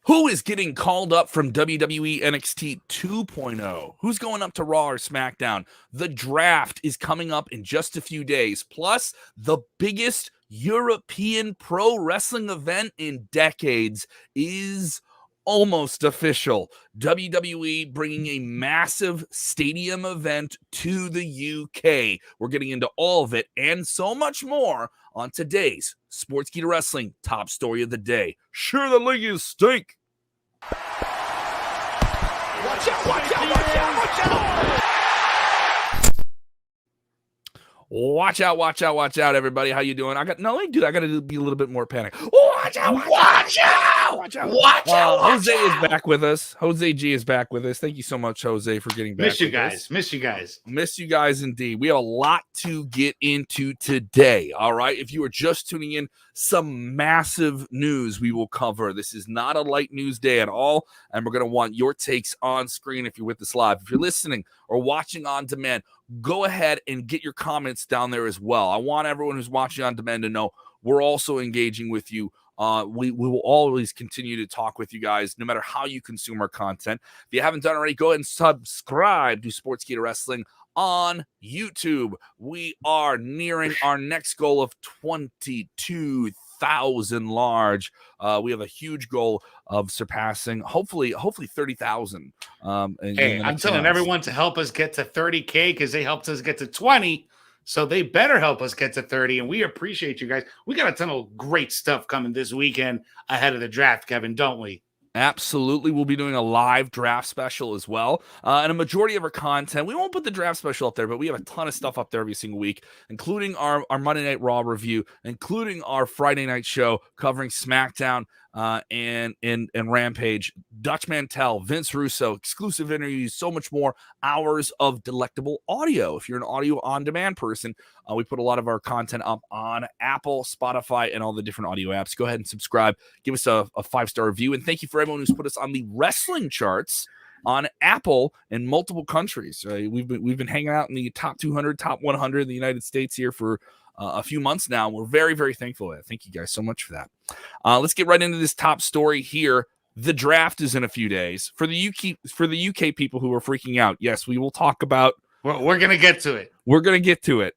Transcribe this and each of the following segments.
Who is getting called up from WWE NXT 2.0? Who's going up to Raw or SmackDown? The draft is coming up in just a few days. Plus, the biggest European pro wrestling event in decades is almost official. WWE bringing a massive stadium event to the UK. We're getting into all of it and so much more on today's Sportskeeda Wrestling Top Story of the Day. Sure, the league is stink. Watch out, watch out, watch out, watch out! Watch out, watch out, watch out, everybody. How you doing? I got to be a little bit more panic. Watch out, watch out, watch out, watch out. Jose is back with us. Jose G is back with us. Thank you so much, Jose, for getting back. Miss you guys. Miss you guys. Miss you guys indeed. We have a lot to get into today. All right. If you are just tuning in, some massive news we will cover. This is not a light news day at all. And we're going to want your takes on screen if you're with us live. If you're listening or watching on demand, go ahead and get your comments down there as well. I want everyone who's watching on demand to know we're also engaging with you. We will always continue to talk with you guys, no matter how you consume our content. If you haven't done already, go ahead and subscribe to Sportskeeda Wrestling on YouTube. We are nearing our next goal of 22,000 large. We have a huge goal of surpassing, hopefully 30,000. Hey, I'm telling everyone to help us get to 30K because they helped us get to 20. So they better help us get to 30. And we appreciate you guys. We got a ton of great stuff coming this weekend ahead of the draft, Kevin, don't we? Absolutely. We'll be doing a live draft special as well. And a majority of our content, we won't put the draft special up there, but we have a ton of stuff up there every single week, including our Monday Night Raw review, including our Friday night show covering SmackDown and Rampage, Dutch Mantel, Vince Russo, exclusive interviews, so much more, hours of delectable audio. If you're an audio on-demand person, we put a lot of our content up on Apple, Spotify, and all the different audio apps. Go ahead and subscribe. Give us a 5-star review. And thank you for everyone who's put us on the wrestling charts on Apple in multiple countries. We've been hanging out in the top 200, top 100 in the United States here for a few months now. We're very, very thankful for that. Thank you guys so much for that. Let's get right into this top story here. The draft is in a few days. For the UK people who are freaking out, yes, we will talk about. We're going to get to it. We're going to get to it.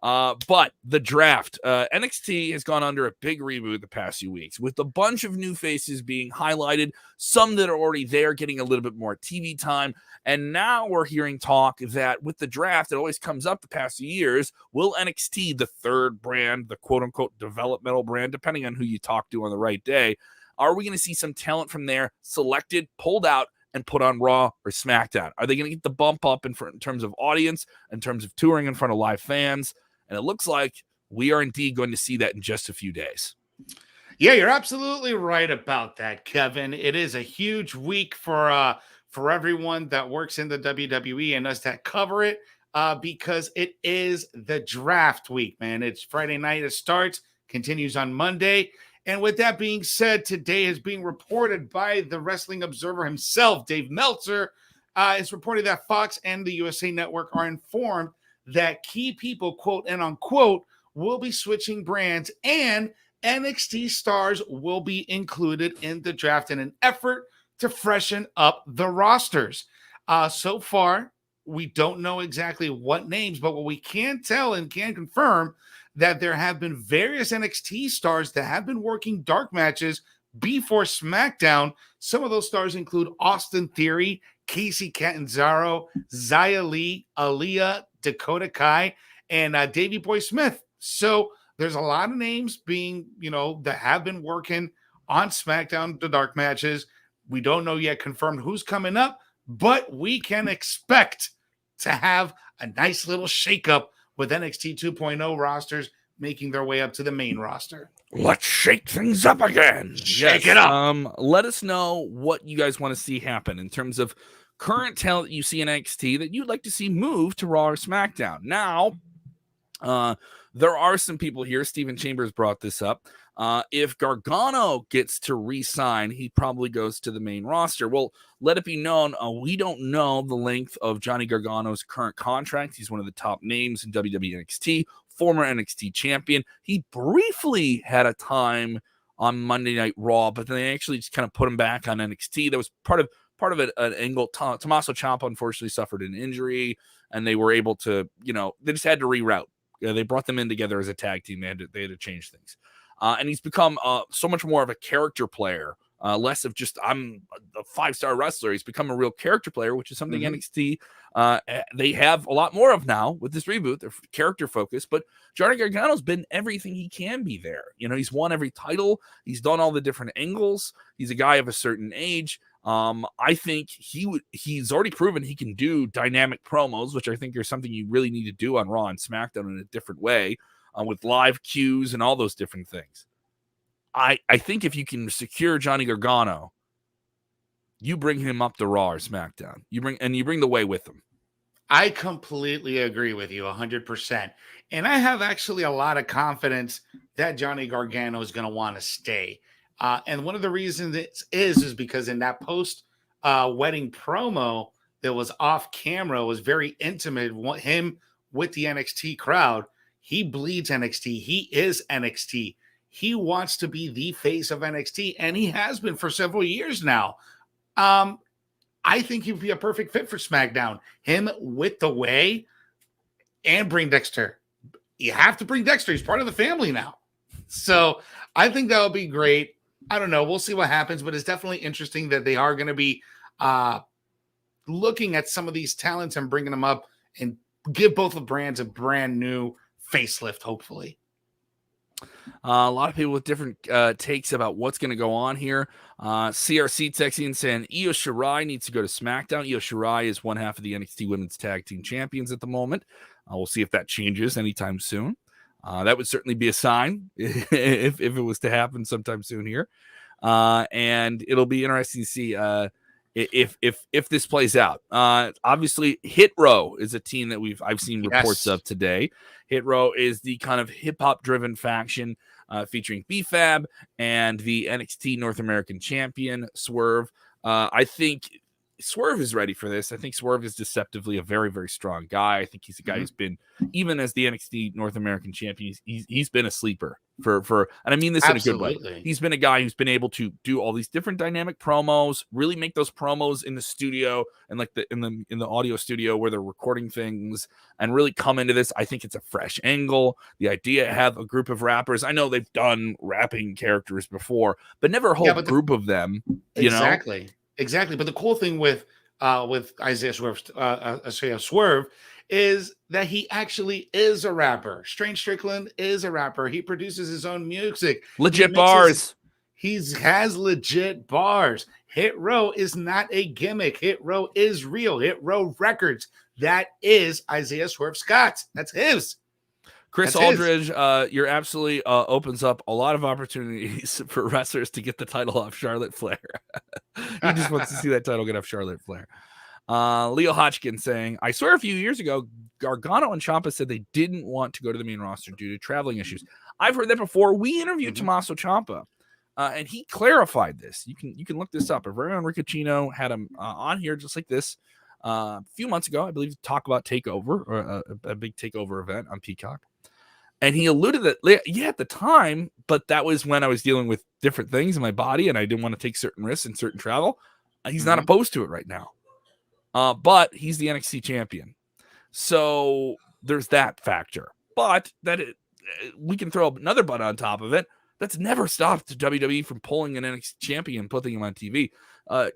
But the draft, NXT has gone under a big reboot the past few weeks with a bunch of new faces being highlighted, some that are already there getting a little bit more TV time. And now we're hearing talk that with the draft, it always comes up the past few years, will NXT, the third brand, the quote-unquote developmental brand, depending on who you talk to on the right day, are we going to see some talent from there selected, pulled out, and put on Raw or SmackDown? Are they going to get the bump up in terms of audience, in terms of touring in front of live fans? And it looks like we are indeed going to see that in just a few days. Yeah, you're absolutely right about that, Kevin. It is a huge week for everyone that works in the WWE and us that cover it because it is the draft week, man. It's Friday night. It starts, continues on Monday. And with that being said, today is being reported by the Wrestling Observer himself, Dave Meltzer. It's reported that Fox and the USA Network are informed that key people, quote and unquote, will be switching brands and NXT stars will be included in the draft in an effort to freshen up the rosters. So far, we don't know exactly what names, but what we can tell and can confirm that there have been various NXT stars that have been working dark matches before SmackDown. Some of those stars include Austin Theory, Casey Catanzaro, Xia Li, Aaliyah, Dakota Kai, and Davey Boy Smith. So there's a lot of names being, that have been working on SmackDown, the dark matches. We don't know yet confirmed who's coming up, but we can expect to have a nice little shakeup with NXT 2.0 rosters making their way up to the main roster. Let's shake things up again. Shake it up. Let us know what you guys want to see happen in terms of current talent that you see in NXT that you'd like to see move to Raw or SmackDown. Now, there are some people here. Steven Chambers brought this up. If Gargano gets to re-sign, he probably goes to the main roster. Well, let it be known, we don't know the length of Johnny Gargano's current contract. He's one of the top names in WWE NXT, former NXT champion. He briefly had a time on Monday Night Raw, but then they actually just kind of put him back on NXT. That was part of an angle. Tommaso Ciampa unfortunately suffered an injury, and they were able to, they just had to reroute. They brought them in together as a tag team. They had to change things. And he's become so much more of a character player, less of just I'm a 5-star wrestler. He's become a real character player, which is something NXT they have a lot more of now with this reboot. They're character focused, but Johnny Gargano's been everything he can be there. He's won every title. He's done all the different angles. He's a guy of a certain age. I think he's already proven he can do dynamic promos, which I think are something you really need to do on Raw and SmackDown in a different way, with live cues and all those different things. I think if you can secure Johnny Gargano, you bring him up to Raw or SmackDown. You bring the way with him. I completely agree with you 100%. And I have actually a lot of confidence that Johnny Gargano is going to want to stay. And one of the reasons it is because in that post-wedding promo that was off camera, was very intimate, him with the NXT crowd. He bleeds NXT. He is NXT. He wants to be the face of NXT, and he has been for several years now. I think he'd be a perfect fit for SmackDown. Him with the way, and bring Dexter. You have to bring Dexter. He's part of the family now. So I think that would be great. I don't know. We'll see what happens, but it's definitely interesting that they are going to be looking at some of these talents and bringing them up and give both the brands a brand new facelift, hopefully. A lot of people with different takes about what's going to go on here. CRC texting and saying Io Shirai needs to go to SmackDown. Io Shirai is one half of the NXT Women's Tag Team Champions at the moment. We'll see if that changes anytime soon. That would certainly be a sign if it was to happen sometime soon here. And it'll be interesting to see if this plays out. Obviously, Hit Row is a team that I've seen reports of today. Hit Row is the kind of hip hop driven faction featuring B-Fab and the NXT North American champion Swerve. I think Swerve is ready for this. I think Swerve is deceptively a very, very strong guy. I think he's a guy who's been, even as the NXT North American champion, he's been a sleeper for, and I mean this in a good way. He's been a guy who's been able to do all these different dynamic promos, really make those promos in the studio and like in the audio studio where they're recording things, and really come into this. I think it's a fresh angle. The idea to have a group of rappers. I know they've done rapping characters before, but never a whole group of them. Exactly. But the cool thing with Isaiah Swerve is that he actually is a rapper. Strange Strickland is a rapper. He produces his own music. Legit bars. He has legit bars. Hit Row is not a gimmick. Hit Row is real. Hit Row Records. That is Isaiah Swerve Scott. That's his. Chris Aldridge, you're absolutely opens up a lot of opportunities for wrestlers to get the title off Charlotte Flair. He just wants to see that title get off Charlotte Flair. Leo Hodgkin saying, I swear a few years ago, Gargano and Ciampa said they didn't want to go to the main roster due to traveling issues. I've heard that before. We interviewed Tommaso Ciampa, and he clarified this. You can look this up. Aaron Riccicino had him on here just like this a few months ago, I believe, to talk about TakeOver, or a big TakeOver event on Peacock. And he alluded that, yeah, at the time, but that was when I was dealing with different things in my body and I didn't want to take certain risks and certain travel. He's not opposed to it right now. But he's the NXT champion. So there's that factor. But we can throw another butt on top of it. That's never stopped WWE from pulling an NXT champion and putting him on TV.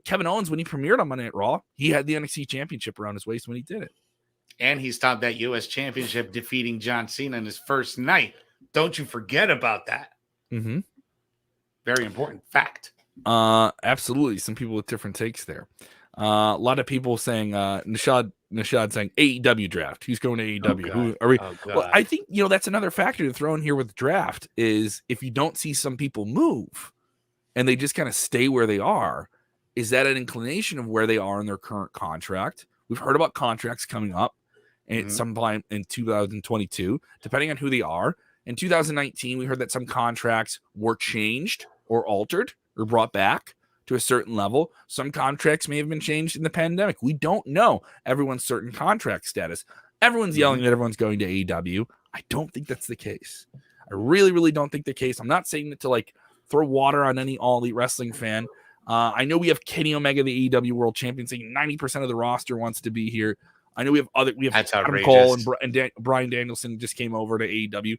Kevin Owens, when he premiered on Monday Night Raw, he had the NXT championship around his waist when he did it. And he stopped that U.S. championship defeating John Cena in his first night. Don't you forget about that. Mm-hmm. Very important fact. Absolutely. Some people with different takes there. A lot of people saying, Nishad saying AEW draft. Who's going to AEW? Who are we? Well, I think, that's another factor to throw in here with the draft is if you don't see some people move and they just kind of stay where they are, is that an inclination of where they are in their current contract? We've heard about contracts coming up at some point in 2022, depending on who they are. In 2019, we heard that some contracts were changed or altered or brought back to a certain level. Some contracts may have been changed in the pandemic. We don't know everyone's certain contract status. Everyone's yelling that everyone's going to AEW. I don't think that's the case. I really, really don't think the case. I'm not saying that to throw water on any All Elite Wrestling fan. I know we have Kenny Omega, the AEW World Champion, saying 90% of the roster wants to be here. I know we have That's Adam outrageous. Cole and Brian Danielson just came over to AEW.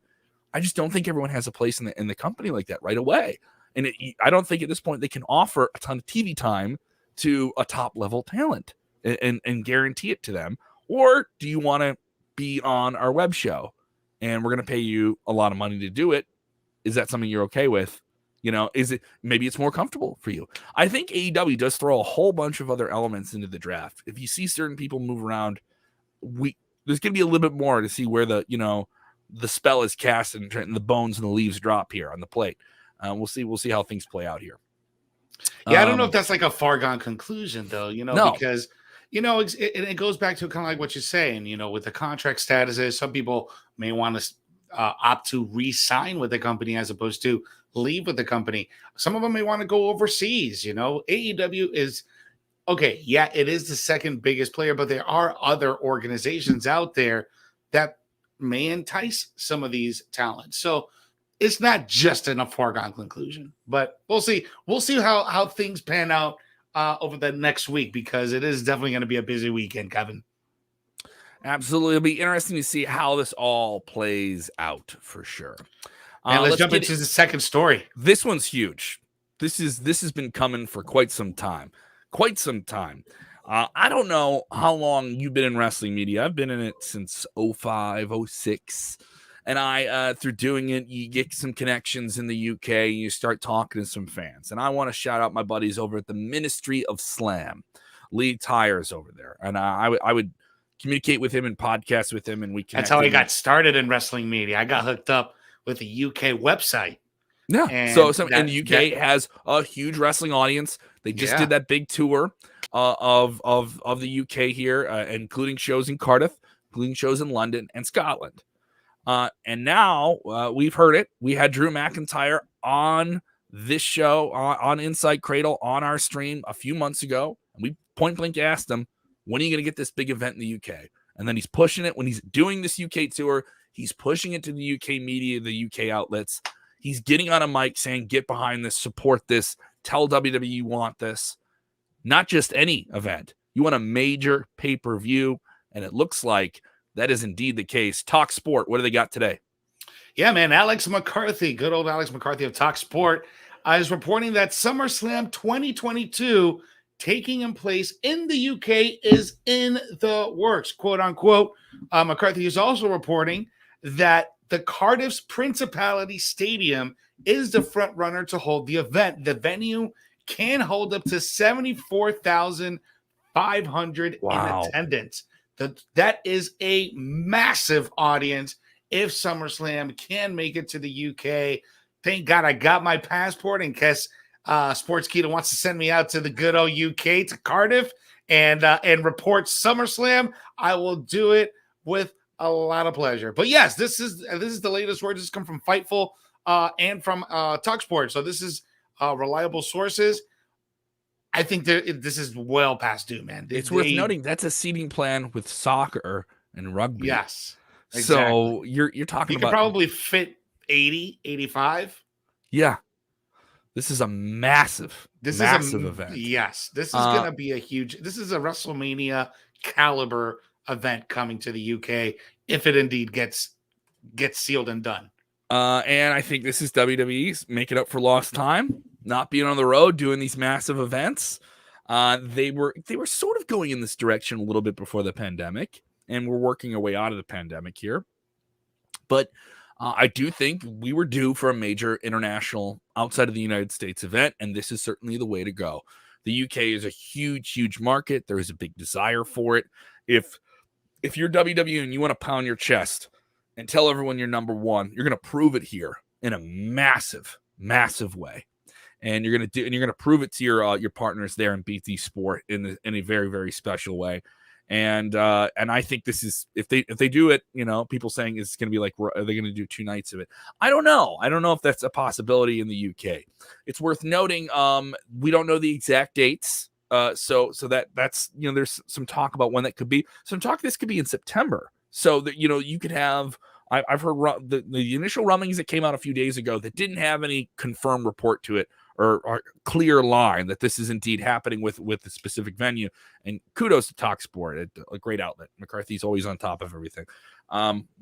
I just don't think everyone has a place in the company like that right away. And I don't think at this point they can offer a ton of TV time to a top level talent and guarantee it to them. Or do you want to be on our web show and we're going to pay you a lot of money to do it? Is that something you're okay with? Is it, maybe it's more comfortable for you. I think AEW does throw a whole bunch of other elements into the draft. If you see certain people move around, there's going to be a little bit more to see where the spell is cast and the bones and the leaves drop here on the plate. We'll see how things play out here. Yeah, I don't know if that's like a far gone conclusion though, No. because it goes back to kind of like what you're saying, with the contract statuses. Some people may want to opt to re-sign with the company as opposed to leave with the company. Some of them may want to go overseas. AEW is okay. Yeah, it is the second biggest player, but there are other organizations out there that may entice some of these talents. So it's not just a foregone conclusion, but we'll see. We'll see how things pan out over the next week, because it is definitely going to be a busy weekend, Kevin. Absolutely. It'll be interesting to see how this all plays out for sure. And let's jump into the second story. This one's huge. This has been coming for quite some time. I don't know how long you've been in wrestling media. I've been in it since 05, 06. And through doing it, you get some connections in the UK and you start talking to some fans. And I want to shout out my buddies over at the Ministry of Slam, Lee Tires over there. And I would communicate with him and podcast with him, and we connected. That's how I got started in wrestling media. I got hooked up with a UK website. Yeah. And the UK has a huge wrestling audience. They just did that big tour of the UK here, including shows in Cardiff, including shows in London and Scotland. And now we've heard it. We had Drew McIntyre on this show on Inside Cradle on our stream a few months ago. And we point blank asked him, when are you going to get this big event in the UK? And then he's pushing it when he's doing this UK tour. He's pushing it to the UK media, the UK outlets. He's getting on a mic saying, get behind this, support this, tell WWE you want this. Not just any event. You want a major pay-per-view. And it looks like that is indeed the case. Talk Sport, what do they got today? Yeah, man. Alex McCarthy, good old Alex McCarthy of Talk Sport, is reporting that SummerSlam 2022 taking in place in the UK is in the works, quote unquote. McCarthy is also reporting that the Cardiff's Principality Stadium is the front runner to hold the event. The venue can hold up to 74,500 in attendance. That is a massive audience if SummerSlam can make it to the UK. Thank God I got my passport in case Sportskeeda wants to send me out to the good old UK, to Cardiff, and report SummerSlam. I will do it with a lot of pleasure. But yes, this is the latest word. This come from Fightful and from TalkSport. So this is reliable sources. I think this is well past due, man. It's worth noting that's a seating plan with soccer and rugby. Yes. Exactly. So you're talking about, you could probably fit 80, 85. Yeah. This is a massive event. Yes. This is going to be this is a WrestleMania caliber event coming to the UK if it indeed gets sealed and done. And I think this is WWE's making up for lost time, not being on the road, doing these massive events. They were sort of going in this direction a little bit before the pandemic, and we're working our way out of the pandemic here. But I do think we were due for a major international outside of the United States event, and this is certainly the way to go. The UK is a huge, huge market. There is a big desire for it. If you're WWE and you want to pound your chest and tell everyone you're number one, you're going to prove it here in a massive, massive way. And you're going to prove it to your partners there in BT Sport in a very, very special way. And I think this is, if they do it, people saying it's going to be like, are they going to do 2 nights of it? I don't know if that's a possibility in the UK. It's worth noting, we don't know the exact dates. So that's, there's some talk about when that could be. Some talk this could be in September. So that, you could have I've heard the initial rumblings that came out a few days ago that didn't have any confirmed report to it or clear line that this is indeed happening with the specific venue. And kudos to TalkSport, a great outlet. McCarthy's always on top of everything.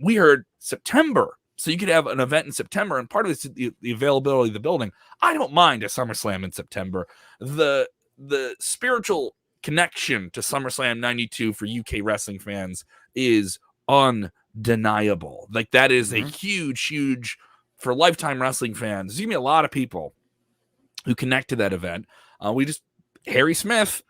We heard September, so you could have an event in September, and part of this is the availability of the building. I don't mind a SummerSlam in September. The spiritual connection to SummerSlam 92 for UK wrestling fans is undeniable. Like, that is a huge for lifetime wrestling fans. There's gonna be a lot of people who connect to that event. Harry Smith,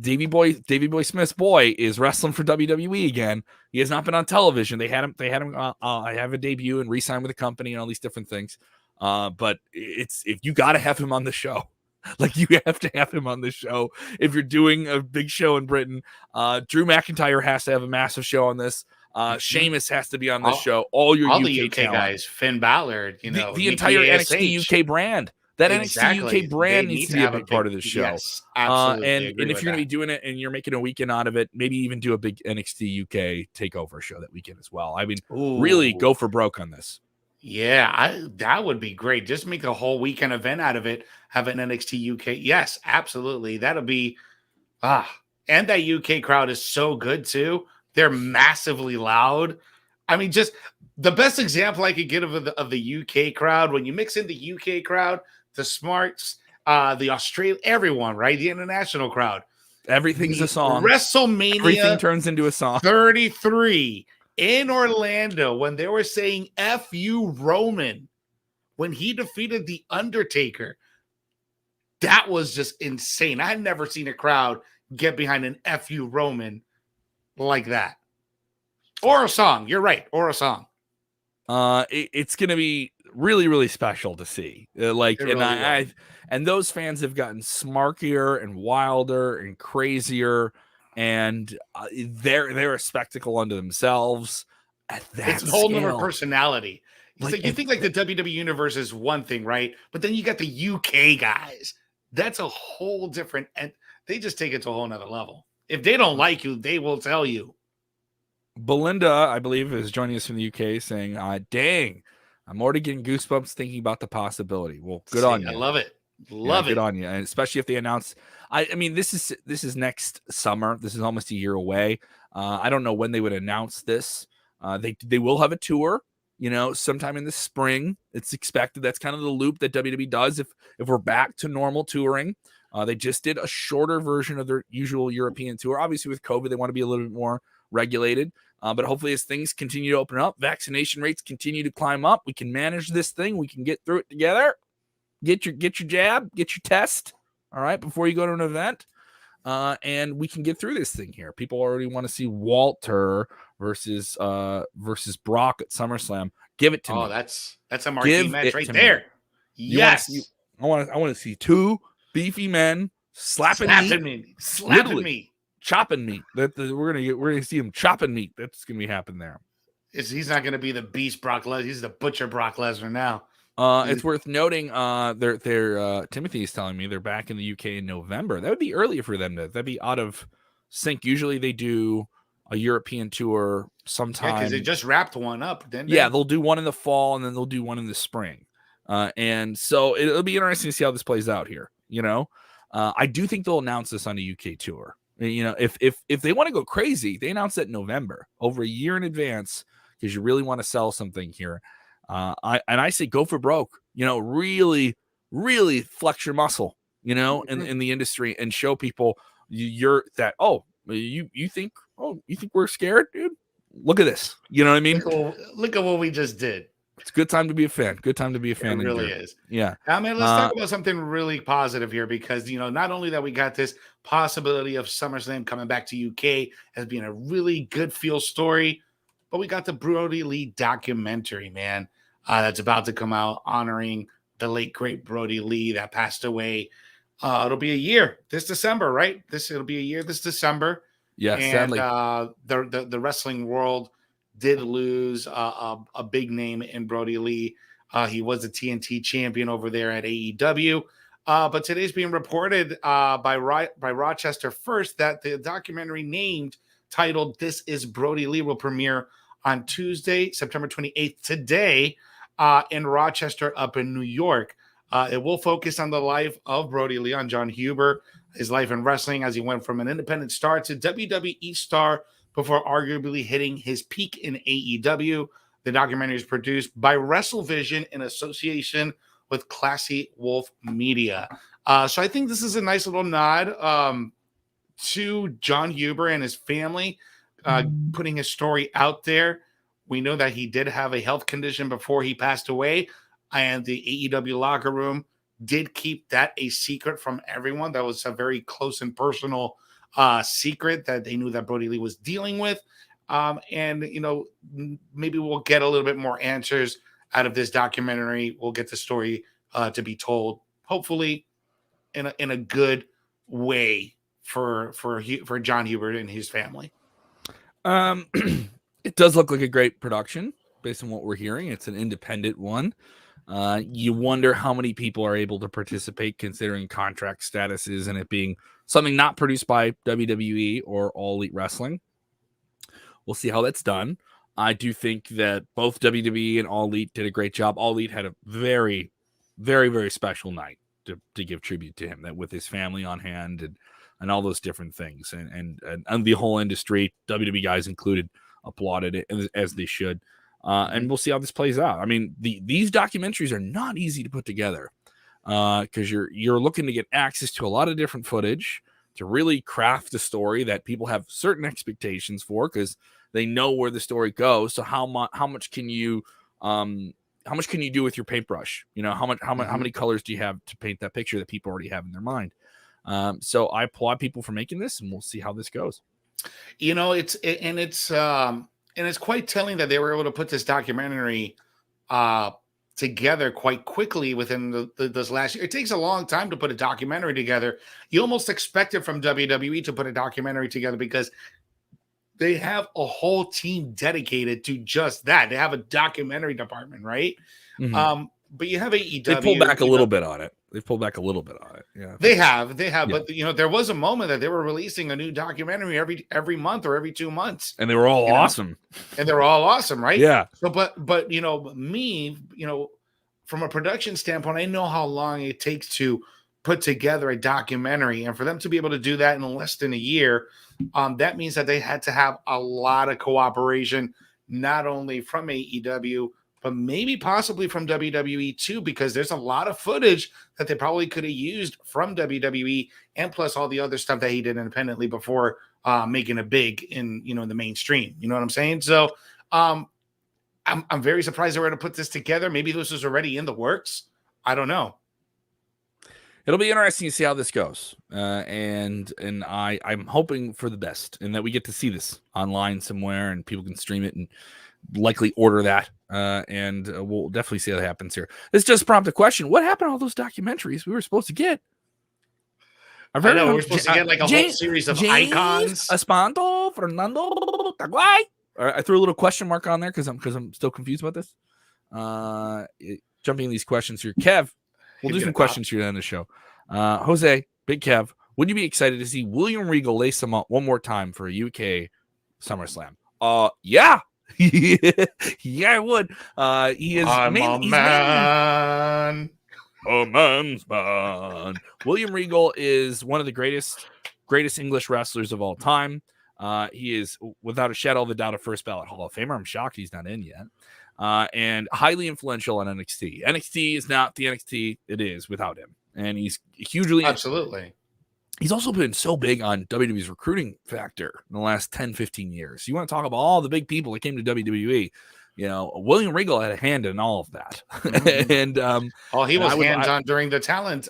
Davey Boy Smith's boy, is wrestling for WWE again. He has not been on television. They had him have a debut and re-sign with the company and all these different things. But if you got to have him on the show. Like, you have to have him on the show if you're doing a big show in Britain. Drew McIntyre has to have a massive show on this. Sheamus has to be on this show. All the UK guys, Finn Balor, the entire NXT UK brand. That NXT UK brand needs to be a big part of this show. Yes, absolutely. And if you're going to be doing it and you're making a weekend out of it, maybe even do a big NXT UK takeover show that weekend as well. I mean, really go for broke on this. Yeah, that would be great. Just make a whole weekend event out of it. Have an NXT UK. Yes, absolutely. That'll be and that UK crowd is so good too. They're massively loud. I mean, just the best example I could get of the UK crowd, when you mix in the UK crowd, the Smarts, the Australian, everyone, right? The international crowd. Everything's a song. WrestleMania. Everything turns into a song. 33 in Orlando, when they were saying F you Roman, when he defeated The Undertaker. That was just insane. I had never seen a crowd get behind an F you Roman like that. Or a song. You're right. Or a song. It's going to be really, really special to see. And those fans have gotten smarkier and wilder and crazier, and they're a spectacle unto themselves. It's a whole nother personality. You think like the WWE universe is one thing, right? But then you got the UK guys. That's a whole different, and they just take it to a whole nother level. If they don't like you, they will tell you. Belinda, I believe, is joining us from the UK, saying, dang, I'm already getting goosebumps thinking about the possibility. Well, good on you. I love it. Good on you. And especially if they announce, I mean, this is next summer. This is almost a year away. I don't know when they would announce this. They will have a tour, sometime in the spring. It's expected. That's kind of the loop that WWE does if we're back to normal touring. They just did a shorter version of their usual European tour. Obviously, with COVID, they want to be a little bit more regulated. But hopefully, as things continue to open up, vaccination rates continue to climb up, we can manage this thing. We can get through it together. Get your jab, get your test, all right, before you go to an event. And we can get through this thing here. People already want to see Walter versus Brock at SummerSlam. Give it to me. Oh, that's a marquee match right there. Me. Yes. I want to see two beefy men slapping me, chopping meat. We're gonna see him chopping meat. That's gonna be happening there. He's not gonna be the beast Brock Lesnar. He's the butcher Brock Lesnar now. It's worth noting. They're Timothy is telling me they're back in the UK in November. That would be earlier for them. That'd be out of sync. Usually they do a European tour sometime. Because they just wrapped one up. They'll do one in the fall and then they'll do one in the spring. And so it'll be interesting to see how this plays out here. I do think they'll announce this on a UK tour. If they want to go crazy, they announce it in November, over a year in advance, because you really want to sell something here. I say go for broke. Really, really flex your muscle. In the industry and show people you think we're scared, dude. Look at this. You know what I mean? Look at what we just did. It's a good time to be a fan. Good time to be a fan. It really is. Yeah. I mean, let's talk about something really positive here, because, not only that we got this possibility of SummerSlam coming back to UK as being a really good feel story, but we got the Brodie Lee documentary, man, that's about to come out honoring the late, great Brodie Lee that passed away. It'll be a year this December, right? It'll be a year this December. Yeah, and sadly. The wrestling world did lose a big name in Brodie Lee. He was the TNT champion over there at AEW. But today's being reported by Rochester First that the documentary titled "This Is Brodie Lee" will premiere on Tuesday, September 28th, today, in Rochester up in New York. It will focus on the life of Brodie Lee, on John Huber, his life in wrestling as he went from an independent star to WWE star before arguably hitting his peak in AEW. The documentary is produced by WrestleVision in association with Classy Wolf Media. So I think this is a nice little nod to John Huber and his family, putting his story out there. We know that he did have a health condition before he passed away, and the AEW locker room did keep that a secret from everyone. That was a very close and personal secret that they knew that Brodie Lee was dealing with. And, maybe we'll get a little bit more answers out of this documentary. We'll get the story to be told, hopefully in a good way for John Hubert and his family. It does look like a great production based on what we're hearing. It's an independent one. You wonder how many people are able to participate considering contract statuses and it being something not produced by WWE or All Elite Wrestling. We'll see how that's done. I do think that both WWE and All Elite did a great job. All Elite had a very, very, very special night to give tribute to him, that with his family on hand and all those different things. And the whole industry, WWE guys included, applauded it as they should. And we'll see how this plays out. I mean, these documentaries are not easy to put together because you're looking to get access to a lot of different footage to really craft a story that people have certain expectations for because they know where the story goes. So how much can you do with your paintbrush? How many colors do you have to paint that picture that people already have in their mind? So I applaud people for making this, and we'll see how this goes. It's quite telling that they were able to put this documentary together quite quickly within this last year. It takes a long time to put a documentary together. You almost expect it from WWE to put a documentary together because they have a whole team dedicated to just that. They have a documentary department, right? Mm-hmm. But you have AEW. They pulled back a little bit on it. Yeah, they have. Yeah. But there was a moment that they were releasing a new documentary every month or every 2 months, and they were all awesome. And they were all awesome, right? Yeah. So, but from a production standpoint, I know how long it takes to put together a documentary, and for them to be able to do that in less than a year, that means that they had to have a lot of cooperation, not only from AEW, but maybe possibly from WWE too, because there's a lot of footage that they probably could have used from WWE, and plus all the other stuff that he did independently before making it big in the mainstream. You know what I'm saying? So I'm very surprised they were able to put this together. Maybe this was already in the works. I don't know. It'll be interesting to see how this goes, and I'm hoping for the best, and that we get to see this online somewhere, and people can stream it and likely order that, and we'll definitely see what happens here. This just prompted a question: what happened to all those documentaries we were supposed to get? I know we're supposed to get like a whole series of icons. Espanto, Fernando, Taguay. I threw a little question mark on there because I'm still confused about this. Jumping in these questions here, Kev. We'll do some questions here on the show. Jose, Big Kev, would you be excited to see William Regal lace him up one more time for a UK SummerSlam? Yeah. Yeah, I would. He is a man's man. William Regal is one of the greatest English wrestlers of all time. He is, without a shadow of a doubt, a first ballot Hall of Famer. I'm shocked he's not in yet. And highly influential on NXT. NXT is not the NXT it is without him. And he's hugely... Absolutely. He's also been so big on WWE's recruiting factor in the last 10, 15 years. You want to talk about all the big people that came to WWE. William Regal had a hand in all of that. Mm-hmm. And he was hands-on during the talent,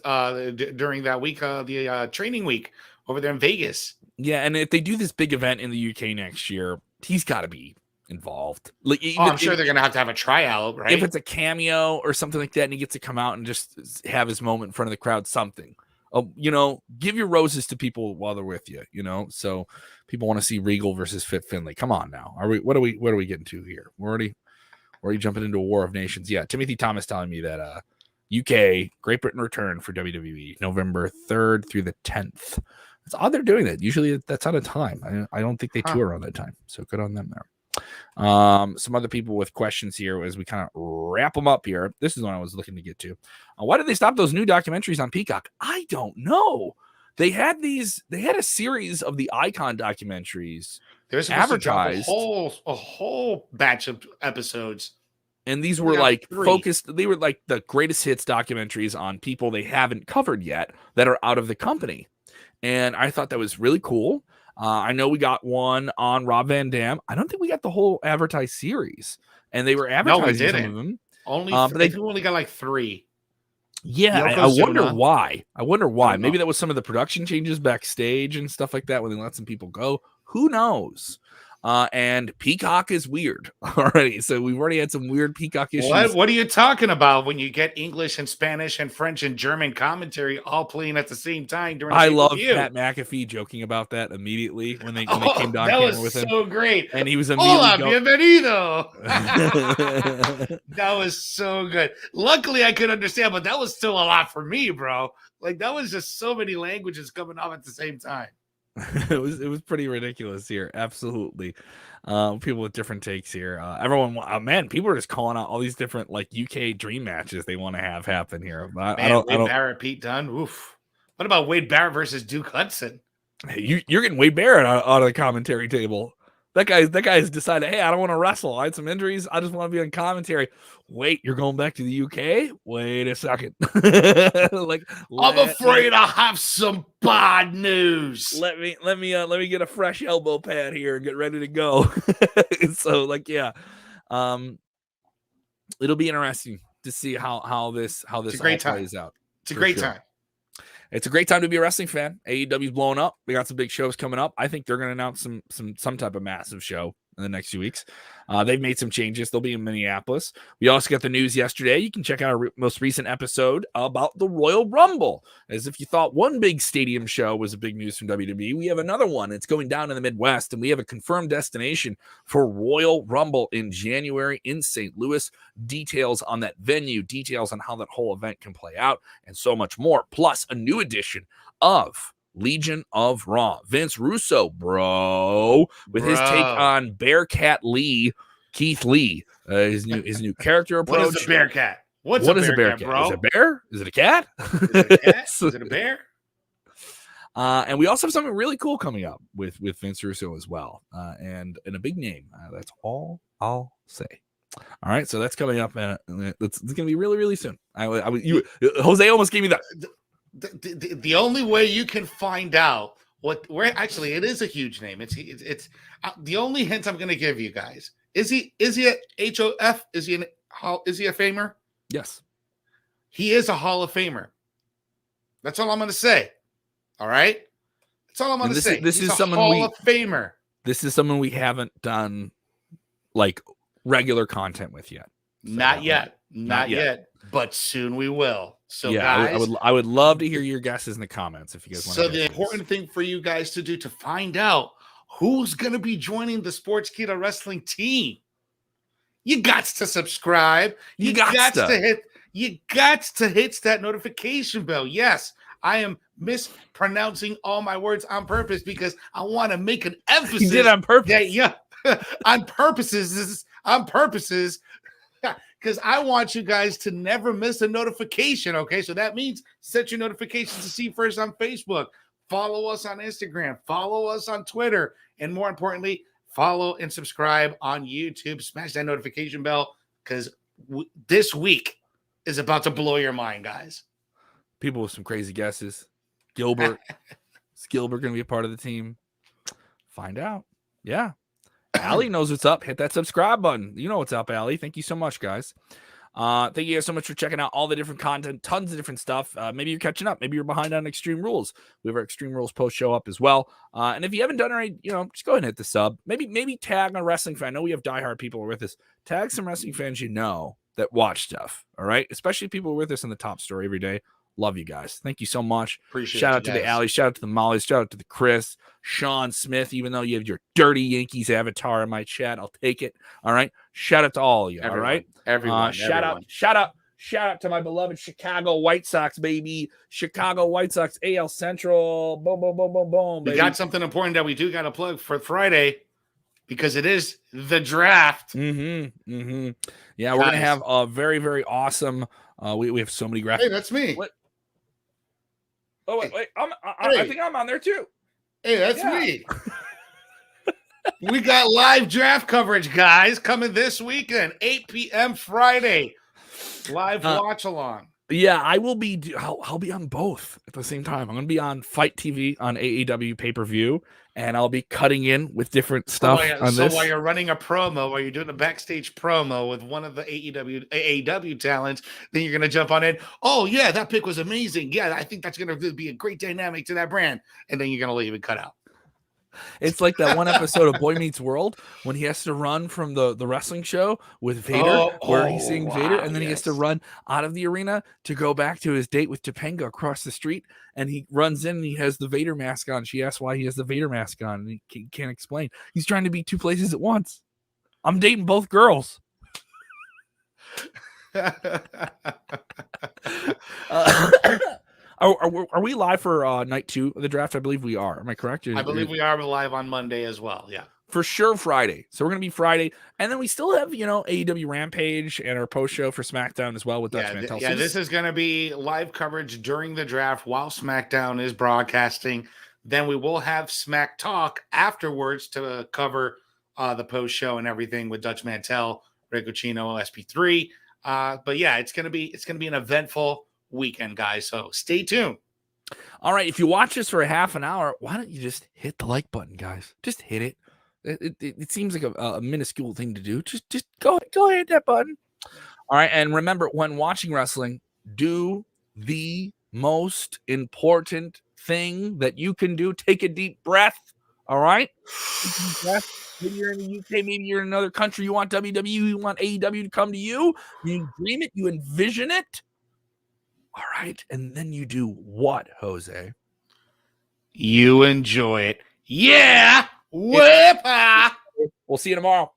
during that week, the training week over there in Vegas. Yeah, and if they do this big event in the UK next year, he's got to be involved. I'm sure they're gonna have a tryout, right? If it's a cameo or something like that, and he gets to come out and just have his moment in front of the crowd, something. Give your roses to people while they're with you. So people want to see Regal versus Fit Finlay. Come on now, what are we getting to here? We're already jumping into a war of nations. Yeah, Timothy Thomas telling me that UK Great Britain return for WWE November 3rd through the 10th. It's odd they're doing that. Usually that's out of time. I don't think they tour around that time. So good on them there. Some other people with questions here as we kind of wrap them up here. This is what I was looking to get to. Why did they stop those new documentaries on Peacock? I don't know. They had a series of the Icon documentaries advertised, a whole batch of episodes. And these were like focused. They were like the greatest hits documentaries on people they haven't covered yet that are out of the company. And I thought that was really cool. I know we got one on Rob Van Dam. I don't think we got the whole advertised series. And they were advertising some of them. But they only got like 3. Yeah, I wonder why. Maybe that was some of the production changes backstage and stuff like that when they let some people go. Who knows? And Peacock is weird already. So we've already had some weird Peacock issues. What are you talking about when you get English and Spanish and French and German commentary all playing at the same time during I love Pat McAfee joking about that immediately when they came down camera with him. That was so great. And he was immediately bienvenido. That was so good. Luckily I could understand, but that was still a lot for me, bro. Like that was just so many languages coming off at the same time. It was pretty ridiculous here. Absolutely. People with different takes here. Everyone, people are just calling out all these different like UK dream matches they want to have happen here. Wade Barrett, Pete Dunne. Oof. What about Wade Barrett versus Duke Hudson? Hey, you're getting Wade Barrett out of the commentary table. That guy's decided, hey, I don't want to wrestle. I had some injuries. I just want to be on commentary. Wait, you're going back to the UK? Wait a second. I'm afraid I have some bad news. Let me get a fresh elbow pad here and get ready to go. So it'll be interesting to see how this all plays out. It's a great time. It's a great time to be a wrestling fan. AEW's blowing up. We got some big shows coming up. I think they're going to announce some type of massive show in the next few weeks. They've made some changes. They'll be in Minneapolis. We also got the news yesterday. You can check out our most recent episode about the Royal Rumble. As if you thought one big stadium show was a big news from WWE, we have another one. It's going down in the Midwest, and we have a confirmed destination for Royal Rumble in January in St. Louis. Details on that venue, details on how that whole event can play out, and so much more. Plus, a new edition of Legion of Raw. Vince Russo, with his take on Bearcat Lee, Keith Lee, his new character approach. What is a Bearcat? What is a Bearcat, bro? Is it a bear? Is it a cat? Is it a cat? Is it a bear? And we also have something really cool coming up with Vince Russo as well, and a big name. That's all I'll say. All right, so that's coming up. It's going to be really, really soon. Jose almost gave me that. The only way you can find out actually it is a huge name. It's the only hint I'm going to give you guys. Is he a HOF? Is he a Famer? Yes. He is a Hall of Famer. That's all I'm going to say. All right? That's all I'm going to say. This is someone Hall of Famer. This is someone we haven't done like regular content with yet. So, not yet, but soon we will. So yeah, guys, I would love to hear your guesses in the comments if you guys want. So the important thing for you guys to do to find out who's going to be joining the Sportskeeda wrestling team, you got to subscribe. You got to hit that notification bell. Yes, I am mispronouncing all my words on purpose because I want to make an emphasis. You did on purpose. On purposes. Because I want you guys to never miss a notification, okay? So that means set your notifications to see first on Facebook. Follow us on Instagram. Follow us on Twitter. And more importantly, follow and subscribe on YouTube. Smash that notification bell because this week is about to blow your mind, guys. People with some crazy guesses. Gilbert. Is Gilbert going to be a part of the team? Find out. Yeah. Allie knows what's up. Hit that subscribe button. You know what's up, Allie. Thank you so much, guys. Thank you guys so much for checking out all the different content, tons of different stuff. Maybe you're catching up. Maybe you're behind on Extreme Rules. We have our Extreme Rules post show up as well. And if you haven't done it already, just go ahead and hit the sub. Maybe tag a wrestling fan. I know we have diehard people with us. Tag some wrestling fans that watch stuff. All right, especially people with us in the top story every day. Love you guys. Thank you so much. Appreciate Shout out to the Allie. Shout out to the Mollies. Shout out to the Chris, Sean Smith. Even though you have your dirty Yankees avatar in my chat, I'll take it. All right. Shout out to all of you. Everyone, all right. Everyone. Shout out to my beloved Chicago White Sox, baby. Chicago White Sox, AL Central. Boom, boom, boom, boom, boom. We got something important that we do got to plug for Friday. because it is the draft. Mm-hmm. Mm-hmm. Yeah, we're gonna have a very, very awesome. We have so many graphics. Hey, that's me. What? Oh wait, I think I'm on there too. Hey, that's me. We got live draft coverage, guys, coming this weekend, 8 p.m. Friday. Live watch along. Yeah, I will be. I'll be on both at the same time. I'm going to be on Fight TV on AEW pay-per-view, and I'll be cutting in with different stuff on this. While you're running a promo, while you're doing a backstage promo with one of the AEW talents, then you're going to jump on it. Oh, yeah, that pick was amazing. Yeah, I think that's going to be a great dynamic to that brand. And then you're going to leave and cut out. It's like that one episode of Boy Meets World when he has to run from the wrestling show with Vader, where he's seeing Vader, and then he has to run out of the arena to go back to his date with Topanga across the street, and he runs in and he has the Vader mask on. She asks why he has the Vader mask on, and he can't explain. He's trying to be two places at once. I'm dating both girls. Are we live for night 2 of the draft? I believe we are. Am I correct? I believe we are live on Monday as well. Yeah. For sure Friday. So we're going to be Friday. And then we still have, AEW Rampage and our post show for SmackDown as well with Dutch Mantel. Yeah, this is going to be live coverage during the draft while SmackDown is broadcasting. Then we will have Smack Talk afterwards to cover the post show and everything with Dutch Mantel, Ricochino, SP3. But yeah, it's going to be an eventful weekend, guys, so stay tuned. All right, if you watch this for a half an hour, why don't you just hit the like button, guys? Just hit it. It seems like a minuscule thing to do. Just go hit that button. All right, and remember, when watching wrestling, do the most important thing that you can do. Take a deep breath. All right, maybe you're in the UK, maybe you're in another country. You want WWE, you want AEW to come to you. You dream it, you envision it. All right. And then you do what, Jose? You enjoy it. Yeah. Whip. We'll see you tomorrow.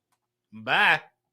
Bye.